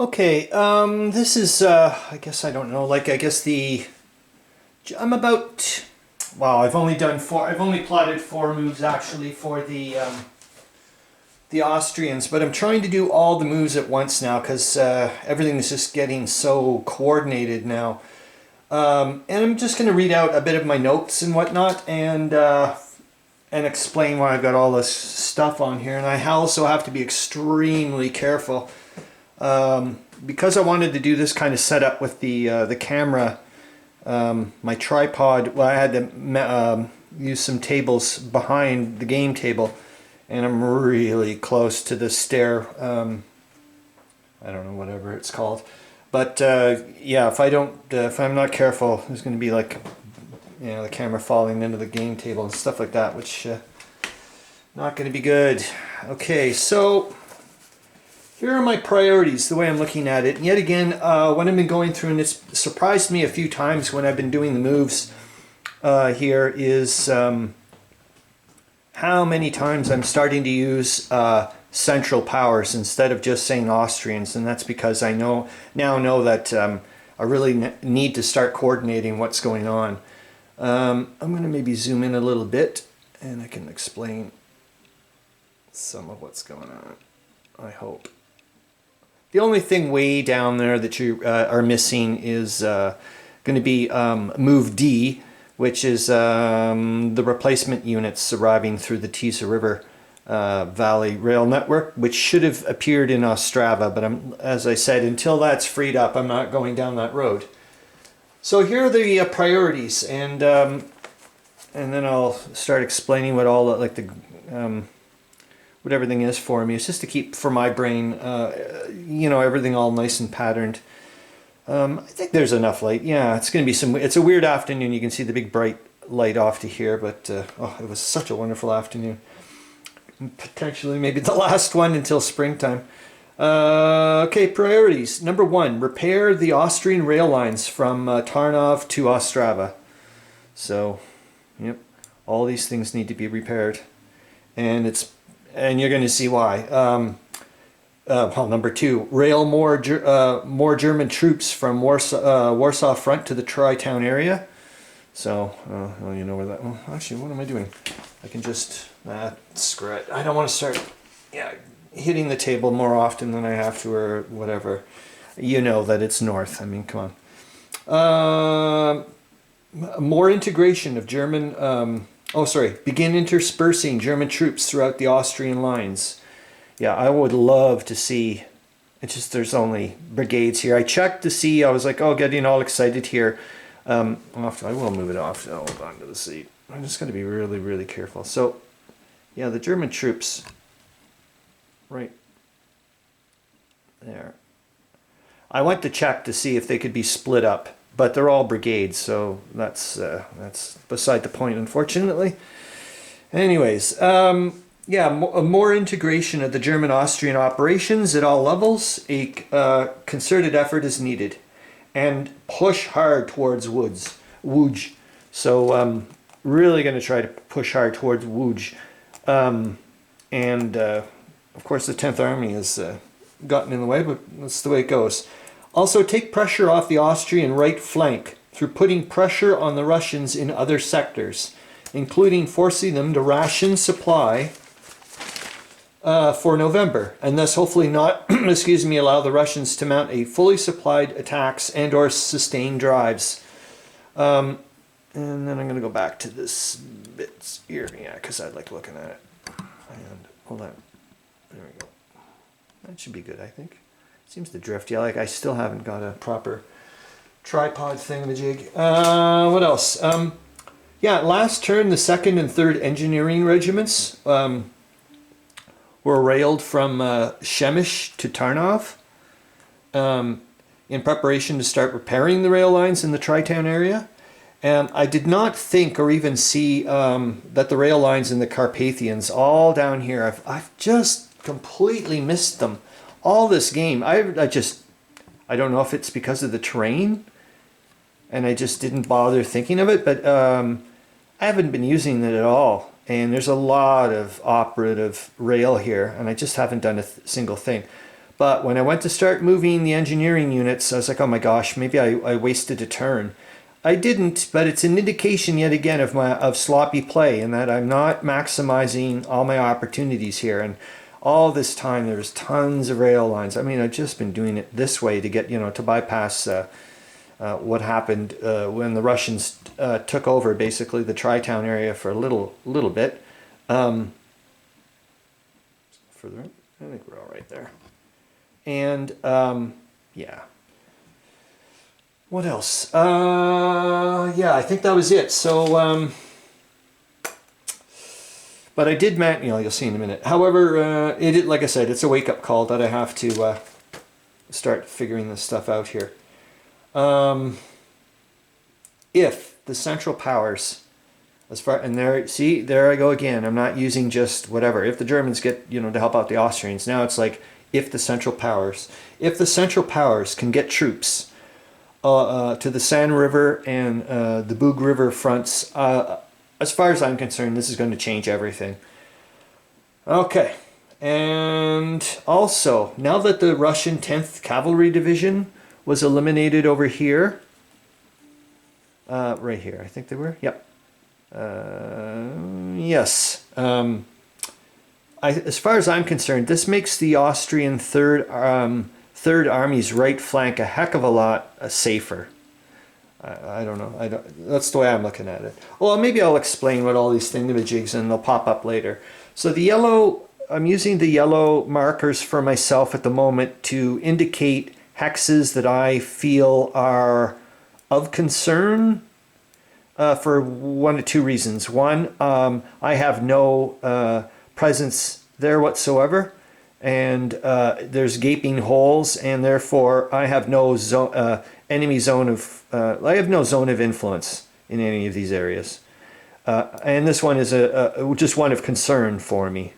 Okay, this is, I guess I don't know, like, I guess I'm about, wow, I've only plotted 4 moves actually for the Austrians, but I'm trying to do all the moves at once now because everything is just getting so coordinated now. And I'm just going to read out a bit of my notes and whatnot and explain why I've got all this stuff on here. And I also have to be extremely careful. Because I wanted to do this kind of setup with the camera, my tripod, well, I had to use some tables behind the game table, and I'm really close to the stair. I don't know, whatever it's called, but yeah, if I'm not careful, there's going to be like, the camera falling into the game table and stuff like that, which not going to be good. Okay, so here are my priorities, the way I'm looking at it. And yet again, when I've been going through, and it's surprised me a few times when I've been doing the moves here, is how many times I'm starting to use Central Powers instead of just saying Austrians. And that's because I now know that I really need to start coordinating what's going on. I'm going to maybe zoom in a little bit, and I can explain some of what's going on, I hope. The only thing way down there that you are missing is going to be Move D, which is the replacement units arriving through the Tisa River Valley Rail Network, which should have appeared in Ostrava, but as I said, until that's freed up, I'm not going down that road. So here are the priorities, and then I'll start explaining what all what everything is for me. It's just to keep, for my brain, everything all nice and patterned. I think there's enough light. Yeah, it's going to be it's a weird afternoon. You can see the big bright light off to here, but it was such a wonderful afternoon. Potentially maybe the last one until springtime. Okay, priorities. Number 1, repair the Austrian rail lines from Tarnów to Ostrava. So, yep, all these things need to be repaired. And you're going to see why. Number 2, rail more German troops from Warsaw Front to the Tri-Town area. So, you know where that... Well, actually, what am I doing? I can just... screw it. I don't want to start hitting the table more often than I have to, or whatever. You know that it's north. I mean, come on. More integration of German... begin interspersing German troops throughout the Austrian lines. Yeah, I would love to see, it's just there's only brigades here. I checked to see, I was like, getting all excited here. I will move it off, hold on to the seat. I'm just going to be really, really careful. So, yeah, the German troops, right there. I went to check to see if they could be split up, but they're all brigades, so that's beside the point, unfortunately. Anyways, more integration of the German-Austrian operations at all levels. A concerted effort is needed, and push hard towards Łódź. So really going to try to push hard towards Łódź, and of course the 10th Army has gotten in the way, but that's the way it goes. Also, take pressure off the Austrian right flank through putting pressure on the Russians in other sectors, including forcing them to ration supply for November, and thus hopefully not, allow the Russians to mount a fully supplied attacks and or sustained drives. And then I'm going to go back to this bit here, because I like looking at it. And hold on, there we go. That should be good, I think. Seems to drift. Yeah, I still haven't got a proper tripod thingamajig. What else? Last turn, the 2nd and 3rd Engineering Regiments were railed from Przemyśl to Tarnów in preparation to start repairing the rail lines in the Tri-Town area. And I did not think or even see that the rail lines in the Carpathians, all down here, I've just completely missed them. All this game, I don't know if it's because of the terrain, and I just didn't bother thinking of it, but I haven't been using it at all. And there's a lot of operative rail here, and I just haven't done a single thing. But when I went to start moving the engineering units, I was like, oh my gosh, maybe I wasted a turn. I didn't, but it's an indication yet again of sloppy play, and that I'm not maximizing all my opportunities here. And all this time there's tons of rail lines. I mean, I've just been doing it this way to get, to bypass what happened when the Russians took over basically the Tri-Town area for a little bit. Further, I think we're all right there. And yeah. What else? Yeah, I think that was it. So, but I did you'll see in a minute. However, like I said, it's a wake-up call that I have to start figuring this stuff out here. If the Central Powers, there I go again. I'm not using just whatever. If the Germans get, to help out the Austrians, now it's like if the Central Powers can get troops to the San River and the Bug River fronts, as far as I'm concerned, this is going to change everything. Okay, and also now that the Russian 10th Cavalry Division was eliminated over here. Right here, I think they were. Yep. Yes. As far as I'm concerned, this makes the Austrian Third Army's right flank a heck of a lot safer. I don't know. That's the way I'm looking at it. Well, maybe I'll explain what all these thingamajigs and they'll pop up later. So the yellow, I'm using the yellow markers for myself at the moment to indicate hexes that I feel are of concern for one of two reasons. One, I have no presence there whatsoever, and there's gaping holes, and therefore I have no enemy zone of I have no zone of influence in any of these areas. And this one is just one of concern for me.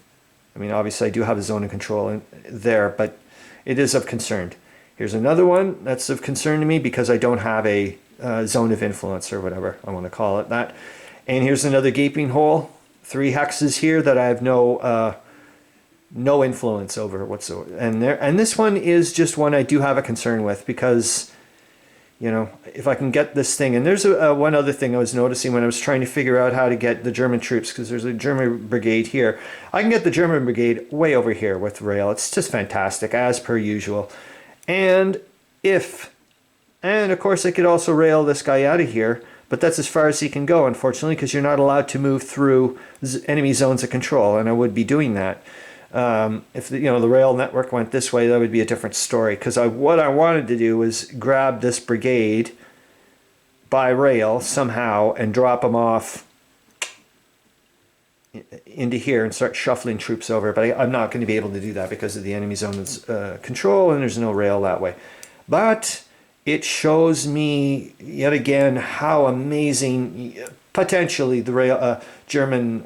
I mean, obviously I do have a zone of control there, but it is of concern. Here's another one that's of concern to me because I don't have a zone of influence, or whatever I want to call it that. And here's another gaping hole. 3 hexes here that I have no influence over whatsoever. And this one is just one I do have a concern with because, if I can get this thing. And there's one other thing I was noticing when I was trying to figure out how to get the German troops, because there's a German brigade here. I can get the German brigade way over here with rail. It's just fantastic, as per usual. And of course I could also rail this guy out of here, but that's as far as he can go, unfortunately, because you're not allowed to move through enemy zones of control, and I would be doing that. If the rail network went this way, that would be a different story, because what I wanted to do was grab this brigade by rail somehow and drop them off into here and start shuffling troops over, but I'm not going to be able to do that because of the enemy zone's control, and there's no rail that way. But it shows me yet again how amazing potentially the rail German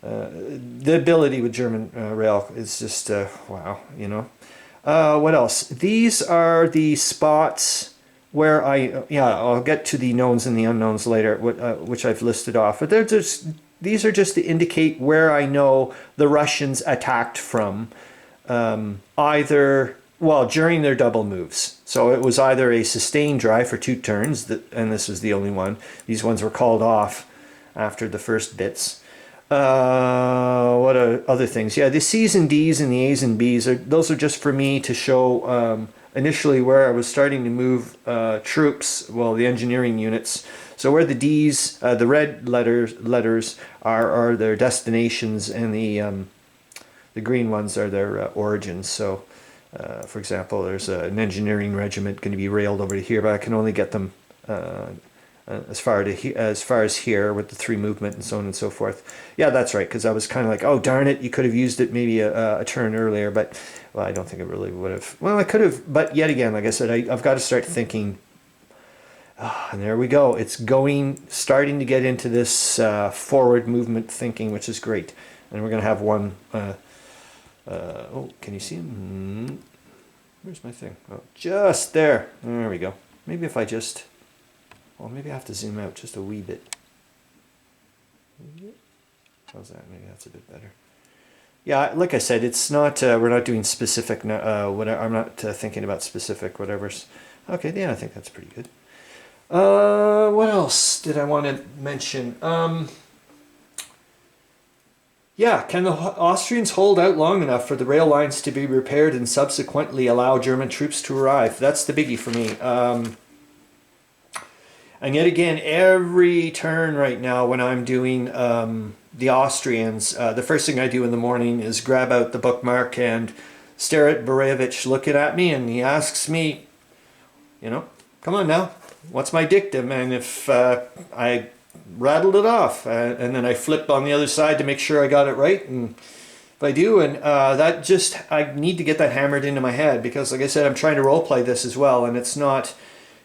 the ability with German rail is just wow. What else? These are the spots where I'll get to the knowns and the unknowns later, which I've listed off, but these are just to indicate where I know the Russians attacked from, during their double moves. So it was either a sustained drive for 2 turns, and this was the only one. These ones were called off after the first bits. What are other things? Yeah, the C's and D's and the A's and B's, those are just for me to show initially where I was starting to move troops, the engineering units. So where the D's, the red letters are their destinations, and the green ones are their origins. So, for example, there's an engineering regiment going to be railed over to here, but I can only get them as far as here with the 3 movement and so on and so forth. Yeah, that's right, because I was kind of like, oh darn it, you could have used it maybe a turn earlier, but I don't think it really would have. Well, I could have, but yet again, like I said, I've got to start thinking. And there we go. It's starting to get into this forward movement thinking, which is great. And we're going to have one. Can you see him? Where's my thing? Oh, just there. There we go. Maybe if I just. Maybe I have to zoom out just a wee bit. How's that? Maybe that's a bit better. Yeah, like I said, it's not. We're not doing specific. I'm not thinking about specific whatever's. Okay, yeah, I think that's pretty good. What else did I want to mention? Yeah, can the Austrians hold out long enough for the rail lines to be repaired and subsequently allow German troops to arrive? That's the biggie for me. And yet again, every turn right now when I'm doing the Austrians, the first thing I do in the morning is grab out the bookmark and stare at Borevich looking at me, and he asks me, you know, come on now, what's my dictum? And if I rattled it off, and then I flip on the other side to make sure I got it right, and if I do, and that just, I need to get that hammered into my head, because like I said, I'm trying to role play this as well, and it's not,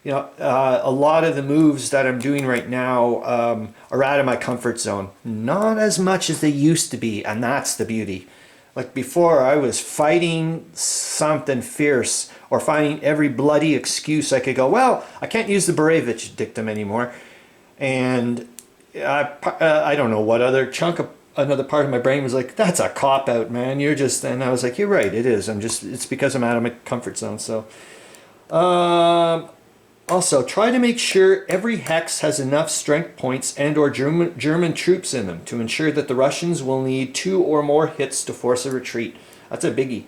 you know, a lot of the moves that I'm doing right now are out of my comfort zone. Not as much as they used to be, and that's the beauty. Like before, I was fighting something fierce, or finding every bloody excuse I could go, well, I can't use the Borevich dictum anymore. And I don't know what another part of my brain was like, that's a cop-out, man. And I was like, you're right, it is. It's because I'm out of my comfort zone. So, also, try to make sure every hex has enough strength points and or German troops in them to ensure that the Russians will need 2 or more hits to force a retreat. That's a biggie.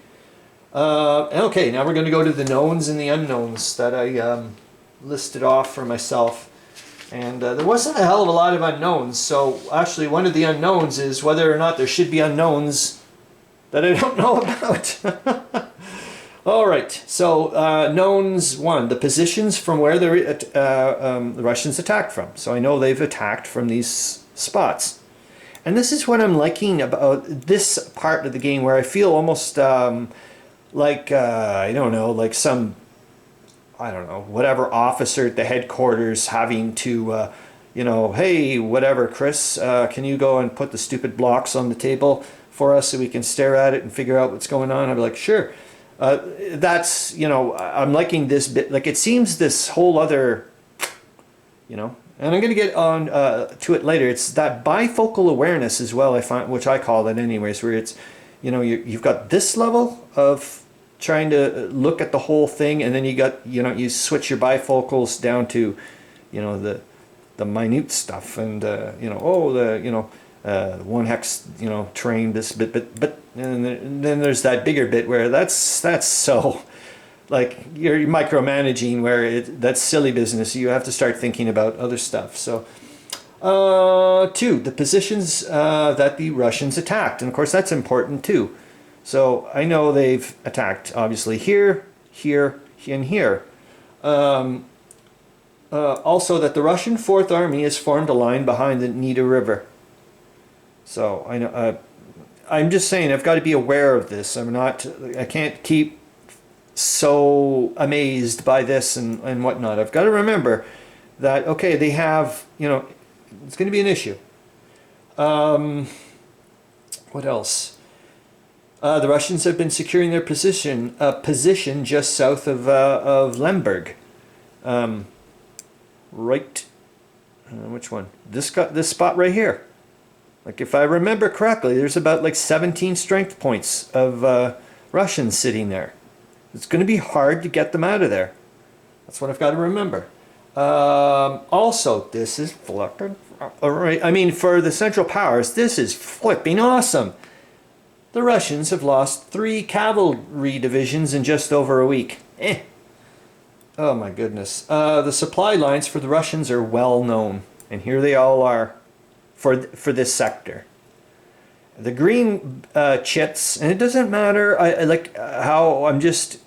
Okay, now we're going to go to the knowns and the unknowns that I listed off for myself. And there wasn't a hell of a lot of unknowns. So actually one of the unknowns is whether or not there should be unknowns that I don't know about. All right, so knowns 1, the positions from where the Russians attacked from. So I know they've attacked from these spots. And this is what I'm liking about this part of the game, where I feel almost like, I don't know, like some, I don't know, whatever officer at the headquarters having to, you know, hey, whatever, Chris, can you go and put the stupid blocks on the table for us so we can stare at it and figure out what's going on? I'd be like, sure. That's, you know, I'm liking this bit. Like, it seems this whole other, you know, and I'm going to get on to it later. It's that bifocal awareness as well, I find, which I call it anyways, where it's, you know, you've got this level of trying to look at the whole thing, and then you got, you know, you switch your bifocals down to, you know, the minute stuff, and you know, oh, the, you know, one hex, you know, terrain, this bit, but and then there's that bigger bit where that's so, like, you're micromanaging, where that's silly business. You have to start thinking about other stuff. So 2, the positions that the Russians attacked, and of course that's important too. So I know they've attacked obviously here, here, and here. Also that the Russian Fourth Army has formed a line behind the Nida River. So I know, I'm just saying, I've got to be aware of this. I can't keep so amazed by this and whatnot. I've got to remember that, okay, they have, you know, it's going to be an issue. What else? The Russians have been securing their position just south of Lemberg. Right, which one? This spot right here. Like, if I remember correctly, there's about like 17 strength points of Russians sitting there. It's going to be hard to get them out of there. That's what I've got to remember. Also, this is flipping. All right, I mean, for the Central Powers, this is flipping awesome. The Russians have lost 3 cavalry divisions in just over a week. Oh my goodness. The supply lines for the Russians are well known, and here they all are for this sector. The green chits, and it doesn't matter. I like how I'm just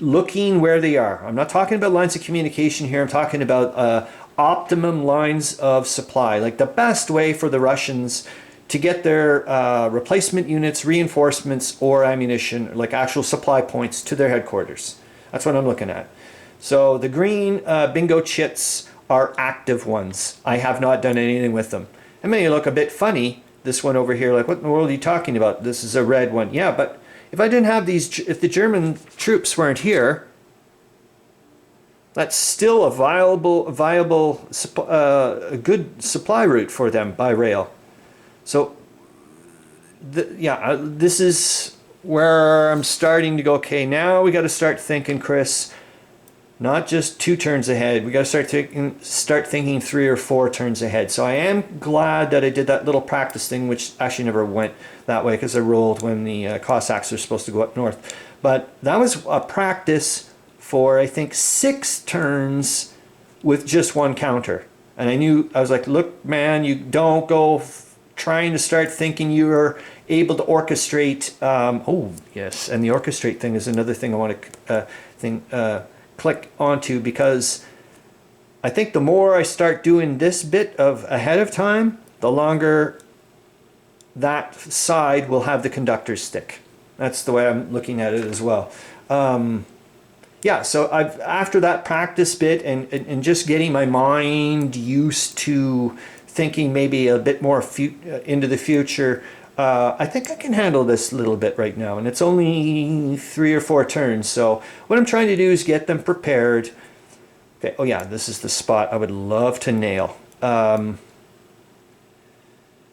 looking where they are. I'm not talking about lines of communication here. I'm talking about optimum lines of supply, like the best way for the Russians to get their replacement units, reinforcements, or ammunition, like actual supply points, to their headquarters. That's what I'm looking at. So the green bingo chits are active ones. I have not done anything with them. It may look a bit funny, this one over here, like, what in the world are you talking about? This is a red one. Yeah, but if I didn't have these, if the German troops weren't here, that's still a viable good supply route for them by rail. So this is where I'm starting to go, okay, now we got to start thinking, Chris, not just 2 turns ahead. We got to start thinking 3 or 4 turns ahead. So I am glad that I did that little practice thing, which actually never went that way because I rolled when the Cossacks are supposed to go up north. But that was a practice for, I think, 6 turns with just 1 counter. And I was like, look, man, you don't go trying to start thinking you're able to orchestrate. Oh, yes. And the orchestrate thing is another thing I want to click onto, because I think the more I start doing this bit of ahead of time, the longer that side will have the conductor stick. That's the way I'm looking at it as well. Yeah, so after that practice bit and just getting my mind used to thinking maybe a bit more into the future, I think I can handle this a little bit right now, and it's only 3 or 4 turns. So what I'm trying to do is get them prepared. Okay. Oh yeah, this is the spot I would love to nail.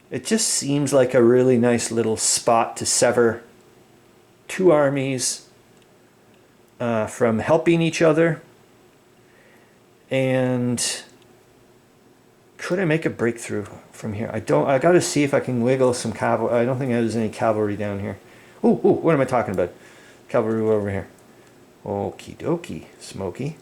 It just seems like a really nice little spot to sever 2 armies from helping each other. And could I make a breakthrough from here? I got to see if I can wiggle some cavalry. I don't think there's any cavalry down here. Ooh, what am I talking about? Cavalry over here. Okie dokie, Smokey.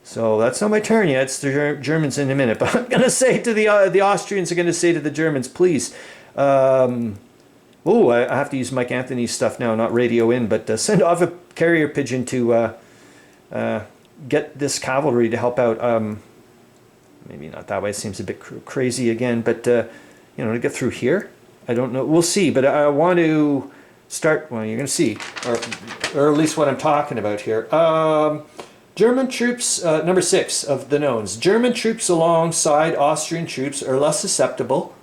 So that's not my turn yet. It's the Germans in a minute. But I'm going to say to the Austrians are going to say to the Germans, please. I have to use Mike Anthony's stuff now, not radio in, but send off a carrier pigeon to get this cavalry to help out. Maybe not that way. It seems a bit crazy again, but to get through here, I don't know. We'll see. But I want to start. Well, you're going to see, or at least what I'm talking about here. German troops, number 6 of the knowns. German troops alongside Austrian troops are less susceptible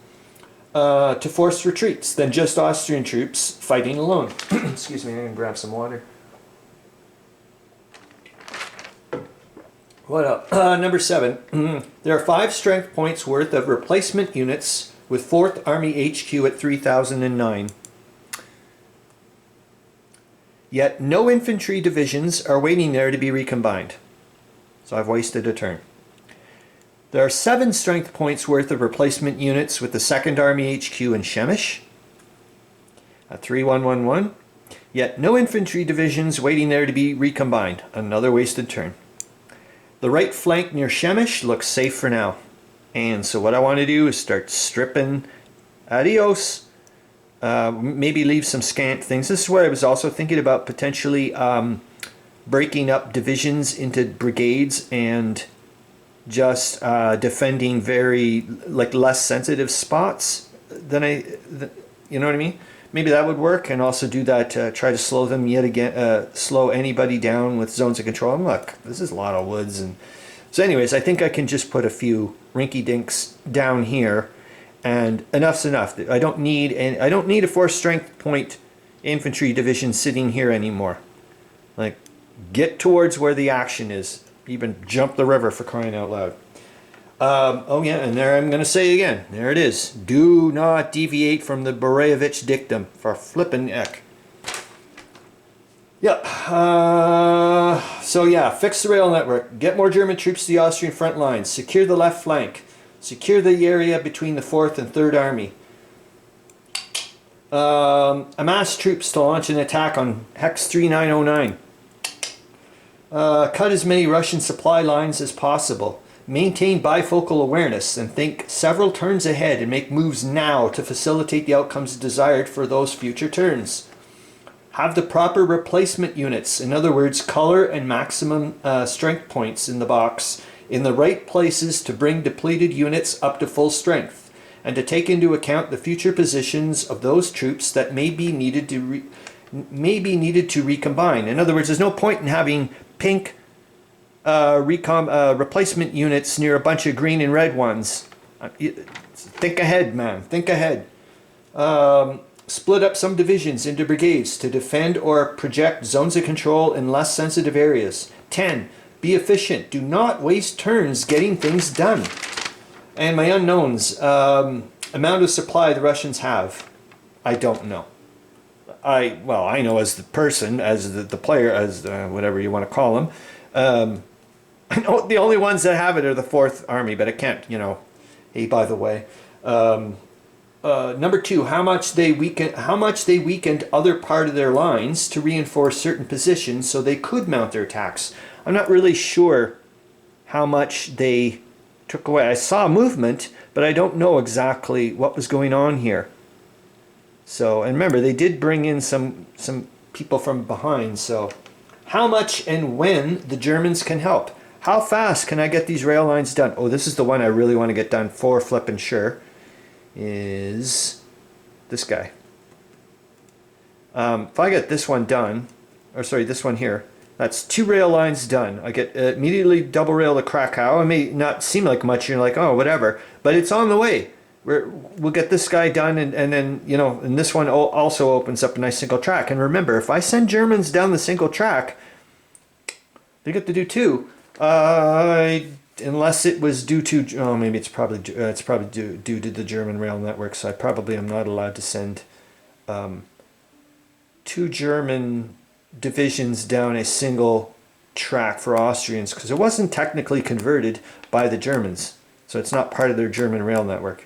to forced retreats than just Austrian troops fighting alone. Excuse me. I'm going to grab some water. What up? Number 7. There are 5 strength points worth of replacement units with 4th Army HQ at 3009. Yet no infantry divisions are waiting there to be recombined. So I've wasted a turn. There are 7 strength points worth of replacement units with the 2nd Army HQ in Przemyśl at 3111. Yet no infantry divisions waiting there to be recombined. Another wasted turn. The right flank near Przemyśl looks safe for now. And so what I want to do is start stripping. Adios. Maybe leave some scant things. This is what I was also thinking about, potentially breaking up divisions into brigades and just defending very less sensitive spots than you know what I mean? Maybe that would work, and also do that try to slow them yet again, slow anybody down with zones of control. And look, this is a lot of woods, and so anyways, I think I can just put a few rinky-dinks down here, and enough's enough. I don't need a 4 strength point infantry division sitting here anymore. Like, get towards where the action is. Even jump the river, for crying out loud. Oh yeah, and there I'm going to say again, there it is. Do not deviate from the Boreyevich dictum, for flippin' heck. Yep. So yeah, fix the rail network. Get more German troops to the Austrian front lines. Secure the left flank. Secure the area between the 4th and 3rd Army. Amass troops to launch an attack on Hex 3909. Cut as many Russian supply lines as possible. Maintain bifocal awareness and think several turns ahead and make moves now to facilitate the outcomes desired for those future turns. Have the proper replacement units, in other words, color and maximum strength points in the box, in the right places to bring depleted units up to full strength, and to take into account the future positions of those troops that may be needed to recombine. In other words, there's no point in having pink replacement units near a bunch of green and red ones. Think ahead, man. Think ahead. Split up some divisions into brigades to defend or project zones of control in less sensitive areas. 10. Be efficient. Do not waste turns getting things done. And my unknowns. Amount of supply the Russians have. I don't know. Well, I know as the person, as the player, as whatever you want to call them. I know the only ones that have it are the Fourth Army, but I can't, you know. Hey, by the way, number two, how much they weakened other part of their lines to reinforce certain positions so they could mount their attacks. I'm not really sure how much they took away. I saw movement, but I don't know exactly what was going on here. So, and remember, they did bring in some people from behind. So, how much and when the Germans can help? How fast can I get these rail lines done? Oh, this is the one I really want to get done for flippin' sure. Is this guy. If I get this one done, or sorry, this one here, that's 2 rail lines done. I get immediately double rail to Krakow. It may not seem like much, you're like, oh, whatever, but it's on the way. We'll get this guy done, and then, you know, and this one also opens up a nice single track. And remember, if I send Germans down the single track, they get to do 2. Unless it was due to, oh, maybe it's probably due to the German rail network. So I probably am not allowed to send 2 German divisions down a single track for Austrians, because it wasn't technically converted by the Germans, so it's not part of their German rail network.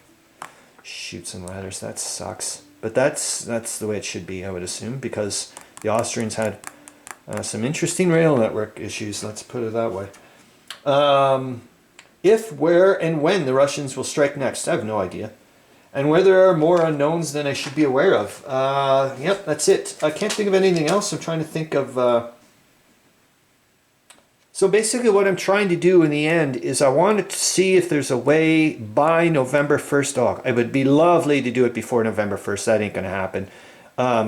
Chutes and ladders, that sucks, but that's the way it should be, I would assume, because the Austrians had some interesting rail network issues, let's put it that way. If, where, and when the Russians will strike next, I have no idea. And where there are more unknowns than I should be aware of. Yep, that's it. I can't think of anything else. I'm trying to think of... So basically what I'm trying to do in the end is I wanted to see if there's a way by November 1st. Oh, it would be lovely to do it before November 1st. That ain't going to happen.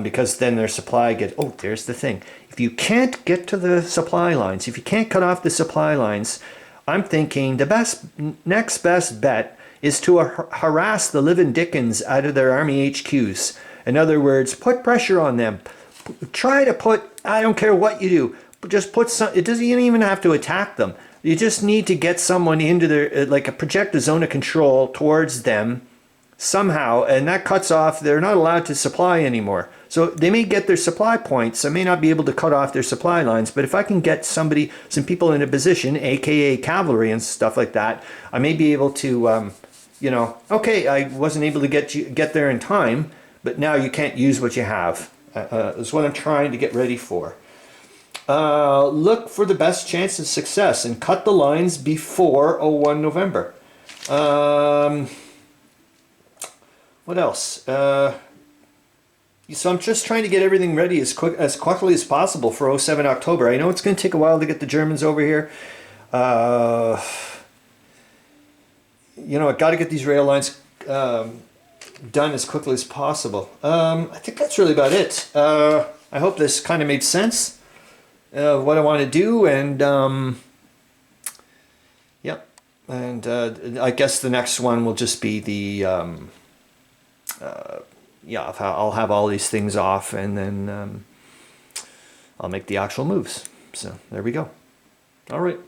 Because then their supply gets... Oh, there's the thing. If you can't get to the supply lines, if you can't cut off the supply lines, I'm thinking the next best bet is to harass the living dickens out of their army HQs. In other words, put pressure on them. Try to put, I don't care what you do, but just put some, it doesn't even have to attack them. You just need to get someone into their, like project a zone of control towards them somehow, and that cuts off, they're not allowed to supply anymore. So they may get their supply points, I may not be able to cut off their supply lines, but if I can get some people in a position, aka cavalry and stuff like that, I may be able to, you know, okay, I wasn't able to get there in time, but now you can't use what you have. Is what I'm trying to get ready for. Look for the best chance of success and cut the lines before 01 November. What else? So I'm just trying to get everything ready as quickly as possible for 07 October. I know it's going to take a while to get the Germans over here. You know, I got to get these rail lines done as quickly as possible. I think that's really about it. I hope this kind of made sense. What I want to do, and yep. And I guess the next one will just be the yeah. I'll have all these things off, and then I'll make the actual moves. So there we go. All right.